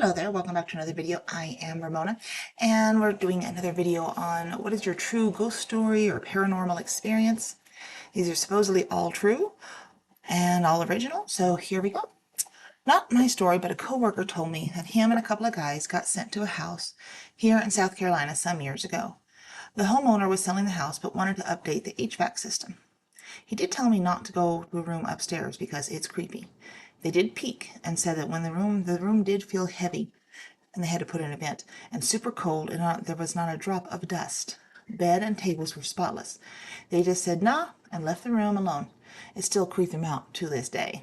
Hello there, welcome back to another video. I am Ramona, and we're doing another video on what is your true ghost story or paranormal experience. These are supposedly all true and all original, so here we go. Not my story, but a coworker told me that him and a couple of guys got sent to a house here in South Carolina some years ago. The homeowner was selling the house but wanted to update the HVAC system. He did tell me not to go to a room upstairs because it's creepy. They did peek and said that when the room did feel heavy, and they had to put in a vent, and super cold, and there was not a drop of dust. Bed and tables were spotless. They just said nah and left the room alone. It still creeped them out to this day.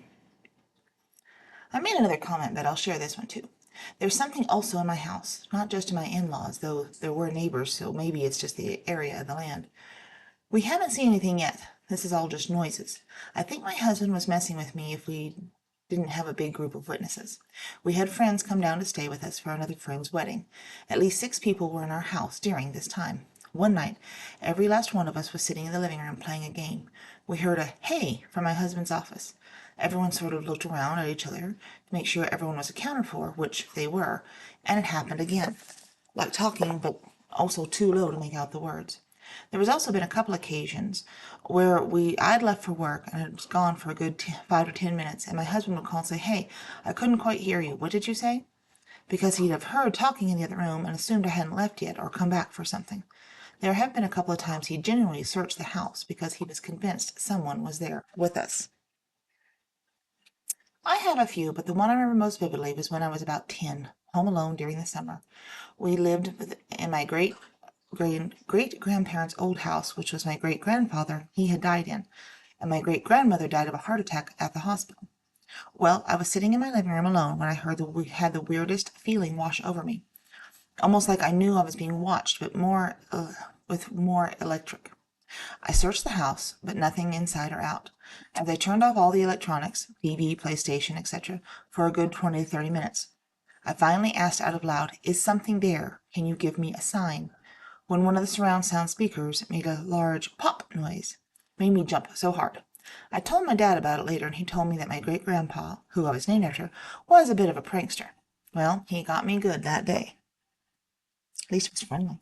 I made another comment, but I'll share this one too. There's something also in my house, not just in my in-laws, though there were neighbors, so maybe it's just the area of the land. We haven't seen anything yet. This is all just noises. I think my husband was messing with me if we didn't have a big group of witnesses. We had friends come down to stay with us for another friend's wedding. At least 6 people were in our house during this time. One night, every last one of us was sitting in the living room playing a game. We heard a "hey" from my husband's office. Everyone sort of looked around at each other to make sure everyone was accounted for, which they were, and it happened again. Like talking, but also too low to make out the words. There has also been a couple occasions where I'd left for work and had gone for a good 5 or 10 minutes, and my husband would call and say, "Hey, I couldn't quite hear you. What did you say?" Because he'd have heard talking in the other room and assumed I hadn't left yet or come back for something. There have been a couple of times he genuinely searched the house because he was convinced someone was there with us. I have a few, but the one I remember most vividly was when I was about 10, home alone during the summer. We lived in my great-grandparents' old house, which was my great-grandfather he had died in, and my great-grandmother died of a heart attack at the hospital. Well, I was sitting in my living room alone when I had the weirdest feeling wash over me, almost like I knew I was being watched, but more electric. I searched the house, but nothing inside or out. As I turned off all the electronics, TV, PlayStation, etc., for a good 20 to 30 minutes, I finally asked out loud, "Is something there? Can you give me a sign?" When one of the surround sound speakers made a large pop noise. Made me jump so hard. I told my dad about it later, and he told me that my great-grandpa, who I was named after, was a bit of a prankster. Well, he got me good that day. At least it was friendly.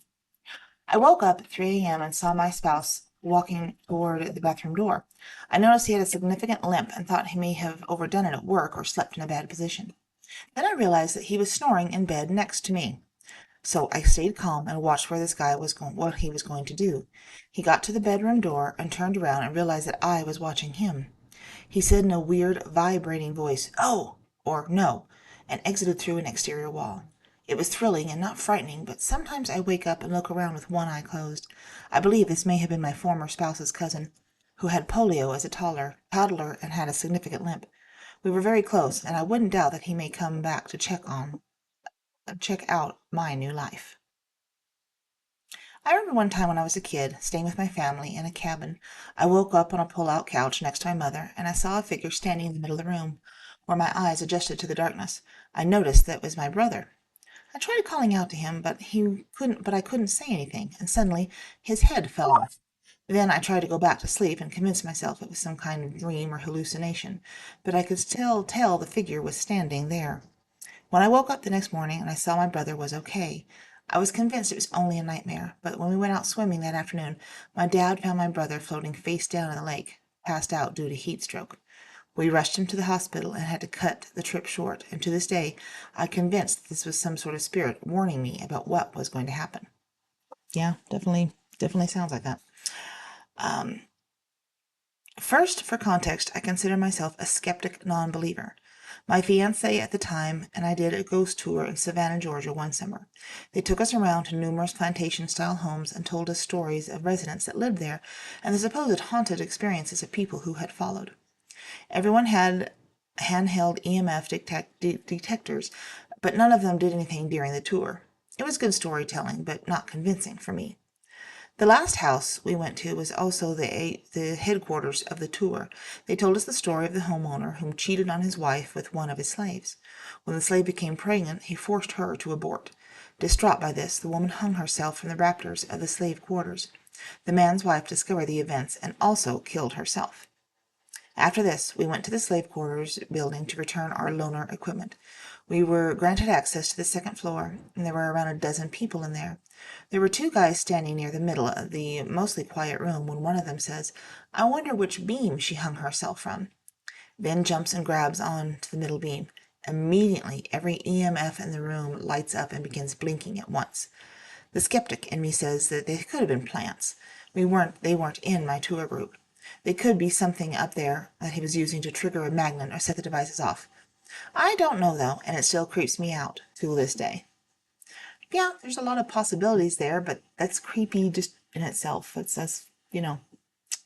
I woke up at 3 a.m. and saw my spouse walking toward the bathroom door. I noticed he had a significant limp and thought he may have overdone it at work or slept in a bad position. Then I realized that he was snoring in bed next to me. So I stayed calm and watched where this guy what he was going to do. He got to the bedroom door and turned around and realized that I was watching him. He said in a weird, vibrating voice, "Oh," or "no," and exited through an exterior wall. It was thrilling and not frightening, but sometimes I wake up and look around with one eye closed. I believe this may have been my former spouse's cousin, who had polio as a toddler and had a significant limp. We were very close, and I wouldn't doubt that he may come back to check out my new life. I remember one time when I was a kid, staying with my family in a cabin. I woke up on a pull-out couch next to my mother, and I saw a figure standing in the middle of the room. Where my eyes adjusted to the darkness, I noticed that it was my brother. I tried calling out to him, but I couldn't say anything, and suddenly his head fell off. Then I tried to go back to sleep and convince myself it was some kind of dream or hallucination, but I could still tell the figure was standing there. When I woke up the next morning and I saw my brother was okay, I was convinced it was only a nightmare, but when we went out swimming that afternoon, my dad found my brother floating face down in the lake, passed out due to heat stroke. We rushed him to the hospital and had to cut the trip short, and to this day, I'm convinced that this was some sort of spirit warning me about what was going to happen. Yeah, definitely sounds like that. First, for context, I consider myself a skeptic non-believer. My fiancé at the time and I did a ghost tour in Savannah, Georgia one summer. They took us around to numerous plantation-style homes and told us stories of residents that lived there and the supposed haunted experiences of people who had followed. Everyone had handheld EMF detectors, but none of them did anything during the tour. It was good storytelling, but not convincing for me. The last house we went to was also the headquarters of the tour. They told us the story of the homeowner whom cheated on his wife with one of his slaves. When the slave became pregnant, he forced her to abort. Distraught by this, the woman hung herself from the rafters of the slave quarters. The man's wife discovered the events and also killed herself. After this, we went to the slave quarters building to return our loaner equipment. We were granted access to the second floor, and there were around a dozen people in there. There were two guys standing near the middle of the mostly quiet room when one of them says, "I wonder which beam she hung herself from." Ben jumps and grabs on to the middle beam. Immediately, every EMF in the room lights up and begins blinking at once. The skeptic in me says that they could have been plants. They weren't in my tour group. They could be something up there that he was using to trigger a magnet or set the devices off. I don't know, though, and it still creeps me out to this day. Yeah, there's a lot of possibilities there, but that's creepy just in itself. That's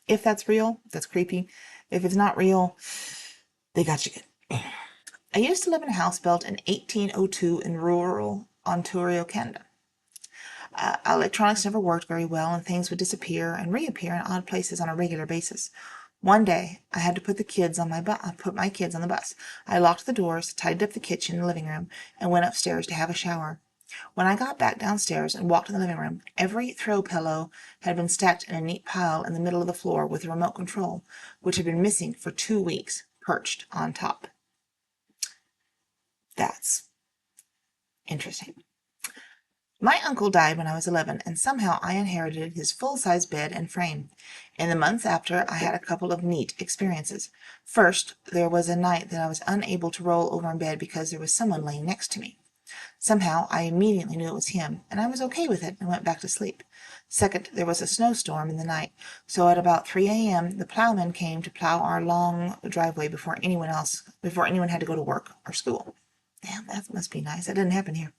if that's real, that's creepy. If it's not real, they got you good. I used to live in a house built in 1802 in rural Ontario, Canada. Electronics never worked very well, and things would disappear and reappear in odd places on a regular basis. One day, I had to put my kids on the bus. I locked the doors, tidied up the kitchen and living room, and went upstairs to have a shower. When I got back downstairs and walked in the living room, every throw pillow had been stacked in a neat pile in the middle of the floor with a remote control, which had been missing for 2 weeks, perched on top. That's interesting. My uncle died when I was 11, and somehow I inherited his full-size bed and frame. In the months after, I had a couple of neat experiences. First, there was a night that I was unable to roll over in bed because there was someone laying next to me. Somehow, I immediately knew it was him, and I was okay with it and went back to sleep. Second, there was a snowstorm in the night, so at about 3 a.m., the plowmen came to plow our long driveway before anyone had to go to work or school. Damn, that must be nice. That didn't happen here.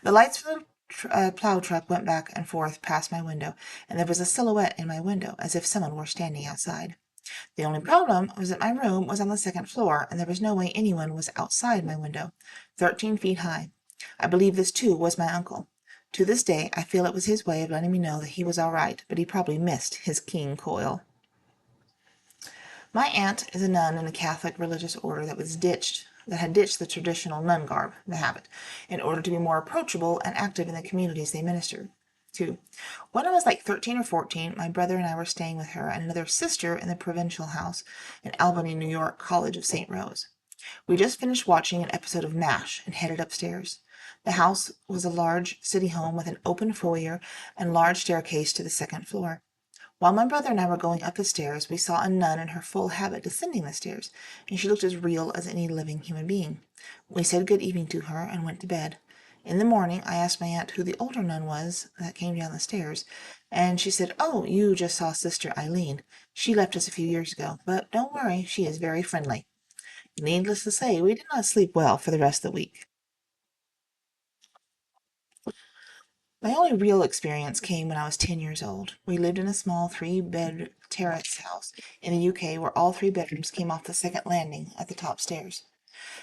The lights from the plow truck went back and forth past my window, and there was a silhouette in my window, as if someone were standing outside. The only problem was that my room was on the second floor, and there was no way anyone was outside my window, 13 feet high. I believe this, too, was my uncle. To this day, I feel it was his way of letting me know that he was all right, but he probably missed his king coil. My aunt is a nun in a Catholic religious order that had ditched the traditional nun garb, the habit, in order to be more approachable and active in the communities they ministered to. When I was like 13 or 14, my brother and I were staying with her and another sister in the provincial house in Albany, New York, College of St. Rose. We just finished watching an episode of MASH and headed upstairs. The house was a large city home with an open foyer and large staircase to the second floor. While my brother and I were going up the stairs, we saw a nun in her full habit descending the stairs, and she looked as real as any living human being. We said good evening to her and went to bed. In the morning, I asked my aunt who the older nun was that came down the stairs, and she said, "Oh, you just saw Sister Eileen. She left us a few years ago, but don't worry, she is very friendly." Needless to say, we did not sleep well for the rest of the week. My only real experience came when I was 10 years old. We lived in a small 3-bed terrace house in the UK where all 3 bedrooms came off the second landing at the top stairs.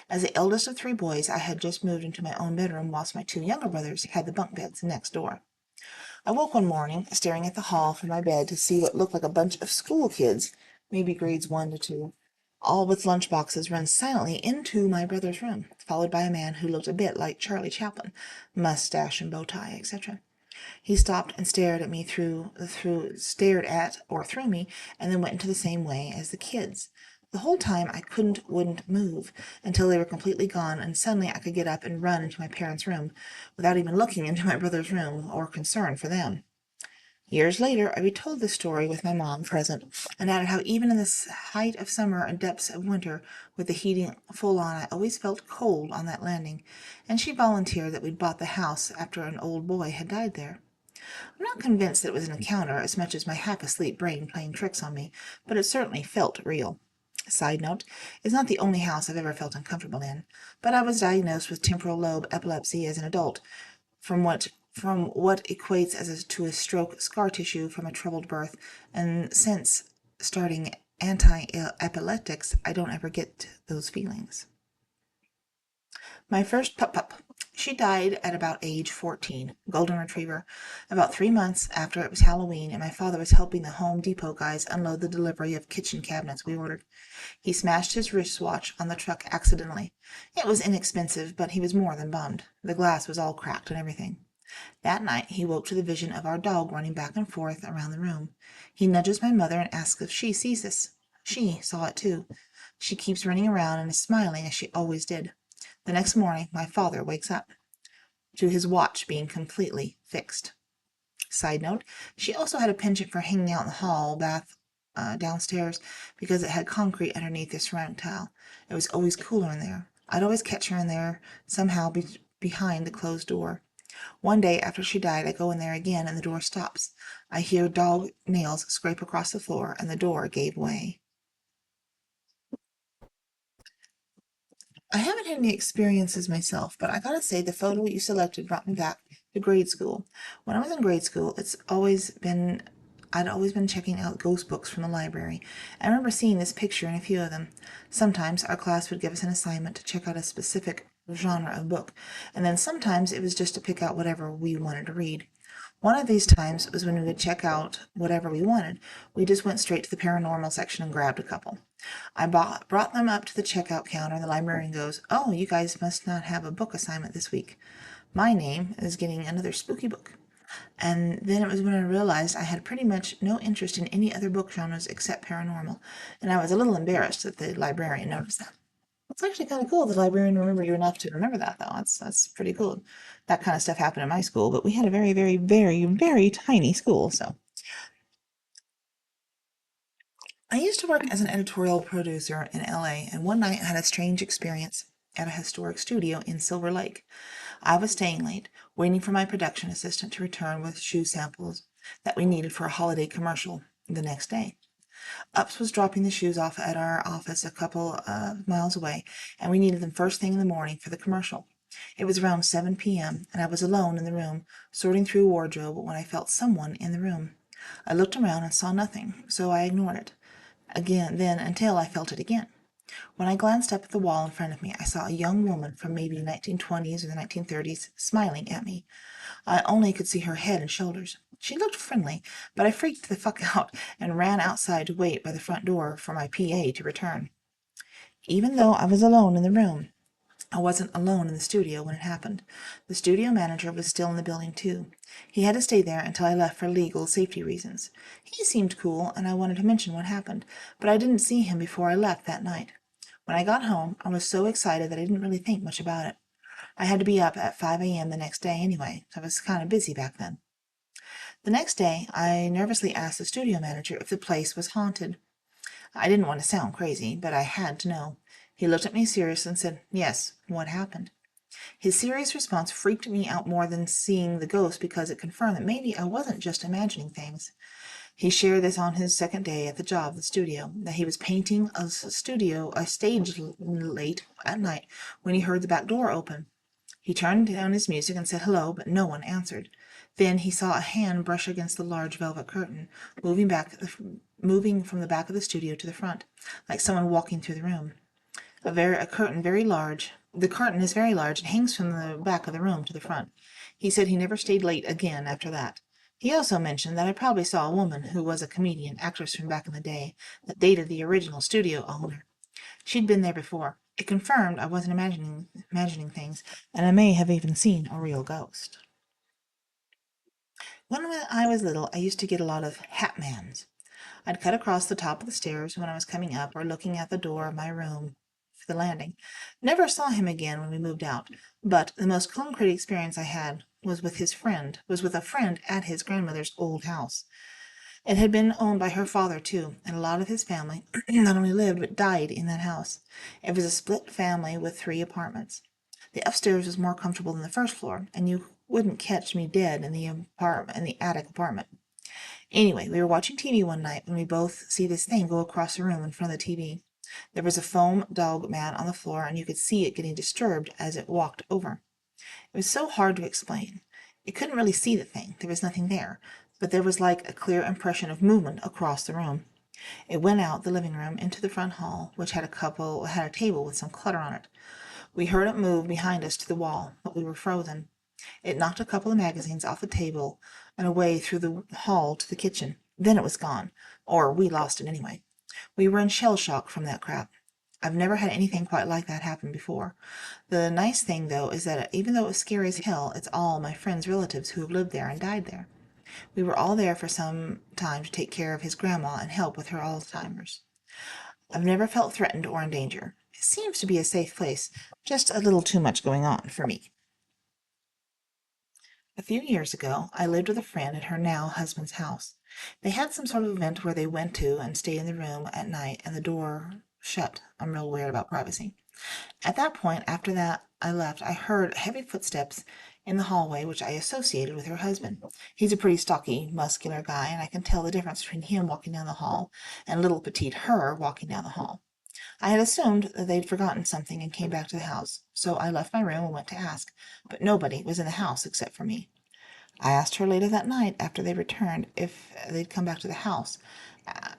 As the eldest of 3 boys, I had just moved into my own bedroom whilst my 2 younger brothers had the bunk beds next door. I woke one morning, staring at the hall from my bed to see what looked like a bunch of school kids, maybe grades 1 to 2, all with lunch boxes, run silently into my brother's room, followed by a man who looked a bit like Charlie Chaplin, mustache and bow tie, etc. He stopped and stared at me through me, and then went into the same way as the kids. The whole time I wouldn't move until they were completely gone, and suddenly I could get up and run into my parents' room without even looking into my brother's room or concern for them. Years later, I retold this story with my mom present, and added how even in the height of summer and depths of winter, with the heating full on, I always felt cold on that landing, and she volunteered that we'd bought the house after an old boy had died there. I'm not convinced that it was an encounter as much as my half-asleep brain playing tricks on me, but it certainly felt real. Side note, it's not the only house I've ever felt uncomfortable in, but I was diagnosed with temporal lobe epilepsy as an adult, from what equates to a stroke scar tissue from a troubled birth, and since starting anti-epileptics, I don't ever get those feelings. My first pup. She died at about age 14, golden retriever, about 3 months after it was Halloween, and my father was helping the Home Depot guys unload the delivery of kitchen cabinets we ordered. He smashed his wristwatch on the truck accidentally. It was inexpensive, but he was more than bummed. The glass was all cracked and everything. That night he woke to the vision of our dog running back and forth around the room. He nudges my mother and asks if she sees us. She saw it too. She keeps running around and is smiling as she always did. The next morning, my father wakes up to his watch being completely fixed. Side note, she also had a penchant for hanging out in the hall bath downstairs because it had concrete underneath the ceramic tile. It was always cooler in there. I'd always catch her in there somehow behind the closed door. One day after she died, I go in there again and the door stops. I hear dog nails scrape across the floor and the door gave way. I haven't had any experiences myself, but I gotta say the photo you selected brought me back to grade school. When I was in grade school, I'd always been checking out ghost books from the library. I remember seeing this picture in a few of them. Sometimes our class would give us an assignment to check out a specific genre of book, and then sometimes it was just to pick out whatever we wanted to read. One of these times was when we would check out whatever we wanted. We just went straight to the paranormal section and grabbed a couple. Brought them up to the checkout counter, and the librarian goes, "Oh, you guys must not have a book assignment this week. My name is getting another spooky book." And then it was when I realized I had pretty much no interest in any other book genres except paranormal, and I was a little embarrassed that the librarian noticed that. It's actually kind of cool the librarian remembered you enough to remember that, though. That's pretty cool. That kind of stuff happened in my school, but we had a very, very, very, very tiny school, so. I used to work as an editorial producer in LA, and one night I had a strange experience at a historic studio in Silver Lake. I was staying late, waiting for my production assistant to return with shoe samples that we needed for a holiday commercial the next day. Ups was dropping the shoes off at our office a couple of miles away, and we needed them first thing in the morning for the commercial. It was around 7 p.m., and I was alone in the room, sorting through a wardrobe when I felt someone in the room. I looked around and saw nothing, so I ignored it then until I felt it again. When I glanced up at the wall in front of me, I saw a young woman from maybe the 1920s or the 1930s smiling at me. I only could see her head and shoulders. She looked friendly, but I freaked the fuck out and ran outside to wait by the front door for my PA to return. Even though I was alone in the room, I wasn't alone in the studio when it happened. The studio manager was still in the building, too. He had to stay there until I left for legal safety reasons. He seemed cool, and I wanted to mention what happened, but I didn't see him before I left that night. When I got home, I was so excited that I didn't really think much about it. I had to be up at 5 a.m. the next day anyway, so I was kind of busy back then. The next day, I nervously asked the studio manager if the place was haunted. I didn't want to sound crazy, but I had to know. He looked at me seriously and said, "Yes, what happened?" His serious response freaked me out more than seeing the ghost because it confirmed that maybe I wasn't just imagining things. He shared this on his second day at the job, the studio, that he was painting a stage late at night when he heard the back door open. He turned down his music and said hello, but no one answered. Then he saw a hand brush against the large velvet curtain, moving from the back of the studio to the front, like someone walking through the room. A curtain very large. The curtain is very large and hangs from the back of the room to the front. He said he never stayed late again after that. He also mentioned that I probably saw a woman who was a comedian, actress from back in the day, that dated the original studio owner. She'd been there before. It confirmed I wasn't imagining things, and I may have even seen a real ghost. When I was little, I used to get a lot of Hatmans. I'd cut across the top of the stairs when I was coming up or looking at the door of my room for the landing. Never saw him again when we moved out, but the most concrete experience I had was with a friend at his grandmother's old house. It had been owned by her father, too, and a lot of his family not only lived but died in that house. It was a split family with 3 apartments. The upstairs was more comfortable than the first floor, and you wouldn't catch me dead in the attic apartment. Anyway, we were watching TV one night when we both see this thing go across the room in front of the TV. There was a foam dog mat on the floor, and you could see it getting disturbed as it walked over. It was so hard to explain. You couldn't really see the thing. There was nothing there, but there was like a clear impression of movement across the room. It went out the living room into the front hall, which had a table with some clutter on it. We heard it move behind us to the wall, but we were frozen. It knocked a couple of magazines off the table and away through the hall to the kitchen. Then it was gone, or we lost it anyway. We were in shell shock from that crap. I've never had anything quite like that happen before. The nice thing, though, is that even though it was scary as hell, it's all my friend's relatives who have lived there and died there. We were all there for some time to take care of his grandma and help with her Alzheimer's. I've never felt threatened or in danger. It seems to be a safe place, just a little too much going on for me. A few years ago, I lived with a friend at her now husband's house. They had some sort of event where they went to and stayed in the room at night and the door shut. I'm real weird about privacy. At that point, after that I left, I heard heavy footsteps in the hallway, which I associated with her husband. He's a pretty stocky, muscular guy, and I can tell the difference between him walking down the hall and little petite her walking down the hall. I had assumed that they'd forgotten something and came back to the house, so I left my room and went to ask, but nobody was in the house except for me. I asked her later that night, after they returned, if they'd come back to the house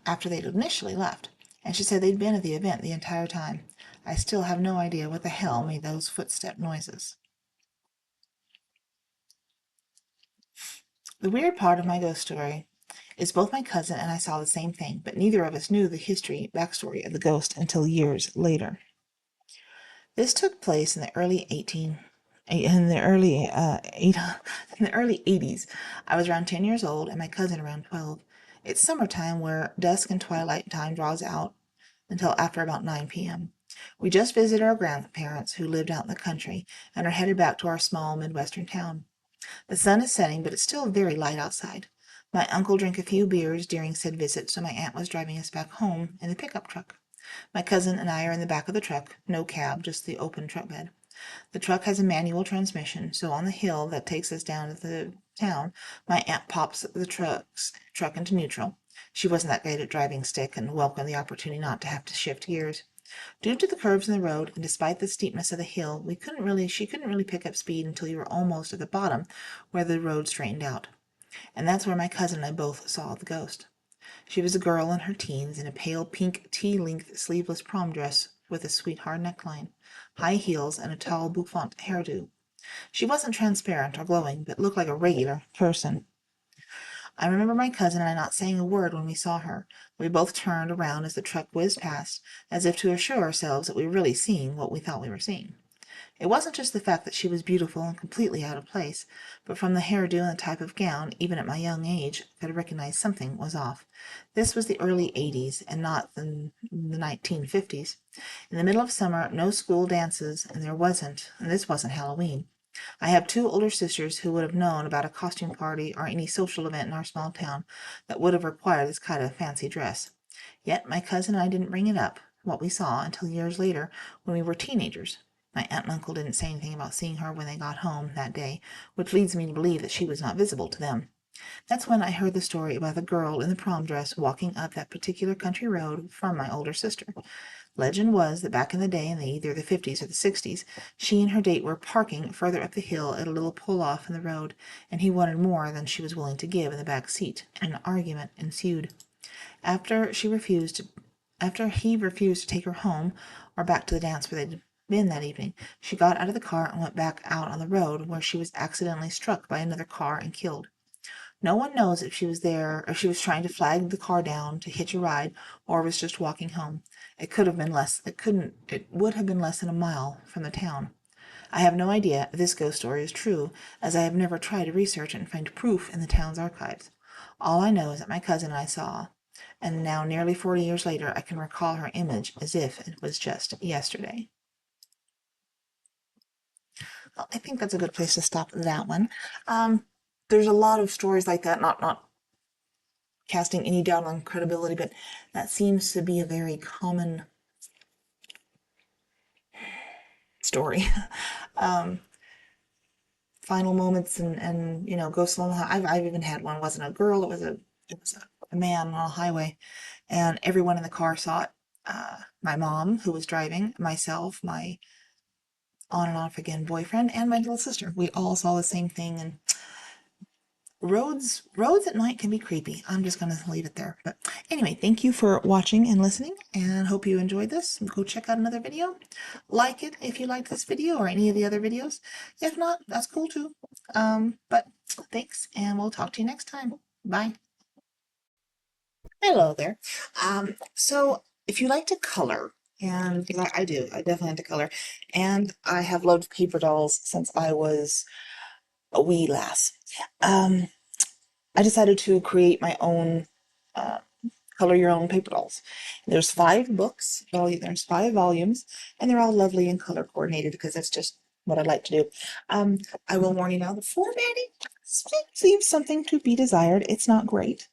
after they'd initially left, and she said they'd been at the event the entire time. I still have no idea what the hell made those footstep noises. The weird part of my ghost story is both my cousin and I saw the same thing, but neither of us knew the backstory of the ghost until years later. This took place in the early 80s. I was around 10 years old and my cousin around 12. It's summertime where dusk and twilight time draws out until after about 9 p.m. We just visited our grandparents who lived out in the country and are headed back to our small Midwestern town. The sun is setting, but it's still very light outside. My uncle drank a few beers during said visit, so my aunt was driving us back home in the pickup truck. My cousin and I are in the back of the truck, no cab, just the open truck bed. The truck has a manual transmission, so on the hill that takes us down to the town, my aunt pops the truck into neutral. She wasn't that great at driving stick and welcomed the opportunity not to have to shift gears. Due to the curves in the road, and despite the steepness of the hill, she couldn't really pick up speed until you were almost at the bottom, where the road straightened out. And that's where my cousin and I both saw the ghost. She was a girl in her teens in a pale pink tea-length sleeveless prom dress with a sweetheart neckline, high heels, and a tall bouffant hairdo. She wasn't transparent or glowing, but looked like a regular person. I remember my cousin and I not saying a word when we saw her. We both turned around as the truck whizzed past, as if to assure ourselves that we were really seeing what we thought we were seeing. It wasn't just the fact that she was beautiful and completely out of place, but from the hairdo and the type of gown, even at my young age, I could recognize something was off. This was the early 80s, and not the 1950s. In the middle of summer, no school dances, and this wasn't Halloween. I have two older sisters who would have known about a costume party or any social event in our small town that would have required this kind of fancy dress. Yet my cousin and I didn't bring it up, what we saw, until years later when we were teenagers. My aunt and uncle didn't say anything about seeing her when they got home that day, which leads me to believe that she was not visible to them. That's when I heard the story about the girl in the prom dress walking up that particular country road from my older sister. Legend was that back in the day, in either the 50s or the 60s, she and her date were parking further up the hill at a little pull-off in the road, and he wanted more than she was willing to give in the back seat, and an argument ensued. After she refused to, After he refused to take her home or back to the dance where they'd been that evening, she got out of the car and went back out on the road, where she was accidentally struck by another car and killed. No one knows if she was there, if she was trying to flag the car down to hitch a ride, or was just walking home. It would have been less than a mile from the town. I have no idea if this ghost story is true, as I have never tried to research it and find proof in the town's archives. All I know is that my cousin and I saw, and now nearly 40 years later, I can recall her image as if it was just yesterday. Well, I think that's a good place to stop that one. There's a lot of stories like that, not casting any doubt on credibility, but that seems to be a very common story. um, Final moments and ghosts along the I've even had one. It wasn't a girl. It was a man on a highway, and everyone in the car saw it. My mom, who was driving, myself, my on and off again boyfriend, and my little sister. We all saw the same thing, and roads at night can be creepy. I'm just gonna leave it there. But anyway, thank you for watching and listening, and hope you enjoyed this. Go check out another video. Like it if you liked this video or any of the other videos. If not, that's cool too. But thanks, and we'll talk to you next time. Bye. Hello there. So if you like to color, and because I do, I definitely like to color, and I have loved paper dolls since I was a wee lass. I decided to create my own uh, color your own paper dolls. There's 5 books. Well, there's 5 volumes, and they're all lovely and color coordinated because that's just what I like to do. Um, I will warn you now, the formatting leaves something to be desired. It's not great.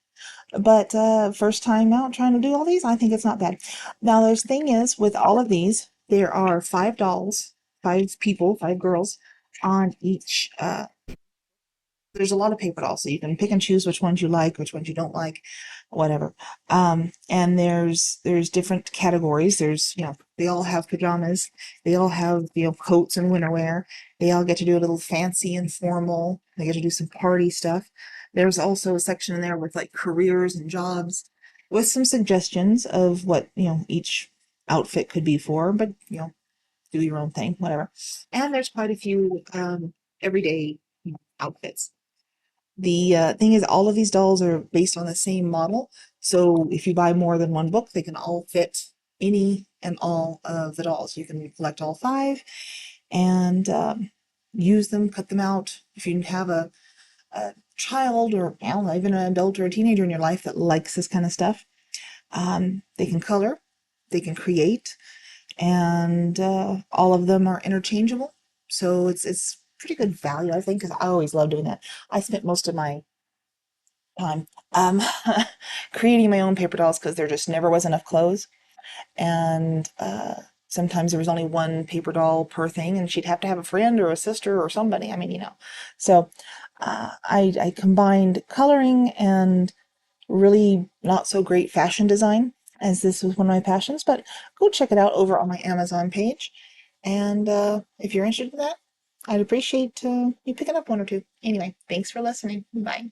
But first time out trying to do all these, I think it's not bad. Now, the thing is, with all of these, there are 5 dolls, 5 people, 5 girls on each. There's a lot of paper dolls, so you can pick and choose which ones you like, which ones you don't like, whatever. And there's different categories. There's, they all have pajamas. They all have, coats and winter wear. They all get to do a little fancy and formal. They get to do some party stuff. There's also a section in there with like careers and jobs with some suggestions of what, each outfit could be for, but, do your own thing, whatever. And there's quite a few everyday outfits. The thing is, all of these dolls are based on the same model. So if you buy more than one book, they can all fit any and all of the dolls. You can collect all 5 and use them, cut them out. If you have a child or even an adult or a teenager in your life that likes this kind of stuff, they can color, they can create, and all of them are interchangeable. So it's pretty good value, I think, because I always love doing that. I spent most of my time um, creating my own paper dolls because there just never was enough clothes, and sometimes there was only one paper doll per thing, and she'd have to have a friend or a sister or somebody. I mean, So I combined coloring and really not so great fashion design, as this was one of my passions, but go check it out over on my Amazon page. And if you're interested in that, I'd appreciate you picking up one or two. Anyway, thanks for listening. Bye.